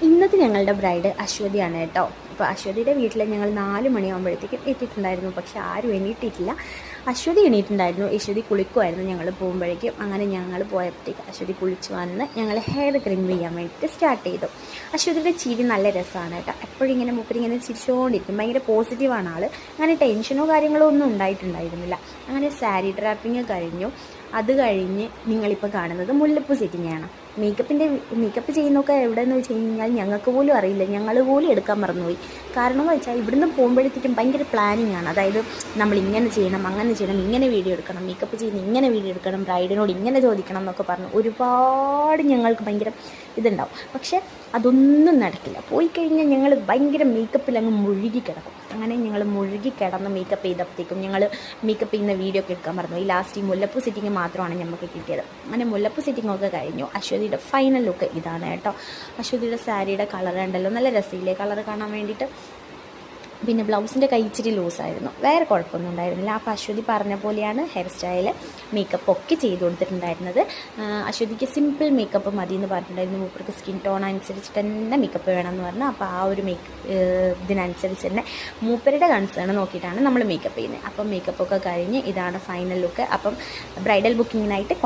ഇന്നത്തെ ഞങ്ങളുടെ ബ്രൈഡ് അശ്വതിയാണ് കേട്ടോ. അപ്പോൾ അശ്വതിയുടെ വീട്ടിൽ ഞങ്ങൾ 4 മണിയാകുമ്പോഴത്തേക്കും എത്തിയിട്ടുണ്ടായിരുന്നു. പക്ഷെ ആരും എണീറ്റിട്ടില്ല. അശ്വതി എണീറ്റുണ്ടായിരുന്നു. അശ്വതി കുളിക്കുമായിരുന്നു ഞങ്ങൾ പോകുമ്പോഴേക്കും. അങ്ങനെ ഞങ്ങൾ പോയപ്പോഴത്തേക്ക് അശ്വതി കുളിച്ച് വന്ന് ഞങ്ങൾ ഹെയർ ക്രീം ചെയ്യാൻ വേണ്ടിയിട്ട് സ്റ്റാർട്ട് ചെയ്തു. അശ്വതിയുടെ ചിരി നല്ല രസമാണ് കേട്ടോ. എപ്പോഴും ഇങ്ങനെ മൂപ്പരിങ്ങനെ ചിരിച്ചുകൊണ്ടിരിക്കും. ഭയങ്കര പോസിറ്റീവാണ് ആൾ. അങ്ങനെ ടെൻഷനോ കാര്യങ്ങളോ ഒന്നും ഉണ്ടായിട്ടുണ്ടായിരുന്നില്ല. അങ്ങനെ സാരി ഡ്രാപ്പിങ് കഴിഞ്ഞു. അത് കഴിഞ്ഞ് നിങ്ങളിപ്പോൾ കാണുന്നത് മുല്ലപ്പൂ സെറ്റിങ്ങാണ്. മേക്കപ്പ് ചെയ്യുന്നതൊക്കെ എവിടെയെന്ന് വെച്ച് കഴിഞ്ഞാൽ ഞങ്ങൾക്ക് പോലും അറിയില്ല. ഞങ്ങൾ പോലും എടുക്കാൻ മറന്നുപോയി. കാരണം എന്ന് വെച്ചാൽ ഇവിടുന്ന് പോകുമ്പോഴത്തേക്കും ഭയങ്കര പ്ലാനിങ് ആണ്. അതായത് നമ്മൾ ഇങ്ങനെ ചെയ്യണം, അങ്ങനെ ചെയ്യണം, ഇങ്ങനെ വീഡിയോ എടുക്കണം, മേക്കപ്പ് ചെയ്യുന്ന ഇങ്ങനെ വീഡിയോ എടുക്കണം, ബ്രൈഡിനോട് ഇങ്ങനെ ചോദിക്കണം എന്നൊക്കെ പറഞ്ഞു ഒരുപാട് ഞങ്ങൾക്ക് ഭയങ്കര ഇതുണ്ടാവും. പക്ഷേ അതൊന്നും നടക്കില്ല. പോയി കഴിഞ്ഞാൽ ഞങ്ങൾ ഭയങ്കര മേക്കപ്പിൽ അങ്ങ് മുഴുകി കിടക്കും. അങ്ങനെ ഞങ്ങൾ മുഴുകി കിടന്ന് മേക്കപ്പ് ചെയ്തപ്പോഴത്തേക്കും ഞങ്ങൾ മേക്കപ്പ് ചെയ്യുന്ന വീഡിയോ ഒക്കെ എടുക്കാൻ മറന്നു. ഈ ലാസ്റ്റ് ഈ മുല്ലപ്പൂ സെറ്റിങ് മാത്രമാണ് നമുക്ക് കിട്ടിയത്. അങ്ങനെ മുല്ലപ്പൂ സെറ്റിങ്ങൊക്കെ കഴിഞ്ഞു. അശ്വതിയുടെ ഫൈനൽ ലുക്ക് ഇതാണ് കേട്ടോ. അശ്വതിയുടെ സാരിയുടെ കളർ ഉണ്ടല്ലോ, നല്ല രസമില്ലേ കളർ കാണാൻ വേണ്ടിയിട്ട്. പിന്നെ ബ്ലൗസിൻ്റെ കൈ ഇച്ചിരി ലൂസായിരുന്നു, വേറെ കുഴപ്പമൊന്നും ഉണ്ടായിരുന്നില്ല. അപ്പോൾ അശ്വതി പറഞ്ഞ പോലെയാണ് ഹെയർ സ്റ്റൈല് മേക്കപ്പ് ഒക്കെ ചെയ്ത് കൊടുത്തിട്ടുണ്ടായിരുന്നത്. അശ്വതിക്ക് സിമ്പിൾ മേക്കപ്പ് മതി എന്ന് പറഞ്ഞിട്ടുണ്ടായിരുന്നു. മൂപ്പർക്ക് സ്കിൻ ടോൺ അനുസരിച്ചിട്ട് തന്നെ മേക്കപ്പ് വേണമെന്ന് പറഞ്ഞു. അപ്പോൾ ആ ഒരു ഇതിനനുസരിച്ച് തന്നെ മൂപ്പരുടെ കൺസേൺ നോക്കിയിട്ടാണ് നമ്മൾ മേക്കപ്പ് ചെയ്യുന്നത്. അപ്പം മേക്കപ്പൊക്കെ കഴിഞ്ഞ് ഇതാണ് ഫൈനൽ ലുക്ക്. അപ്പം ബ്രൈഡൽ ബുക്കിങ്ങിനായിട്ട്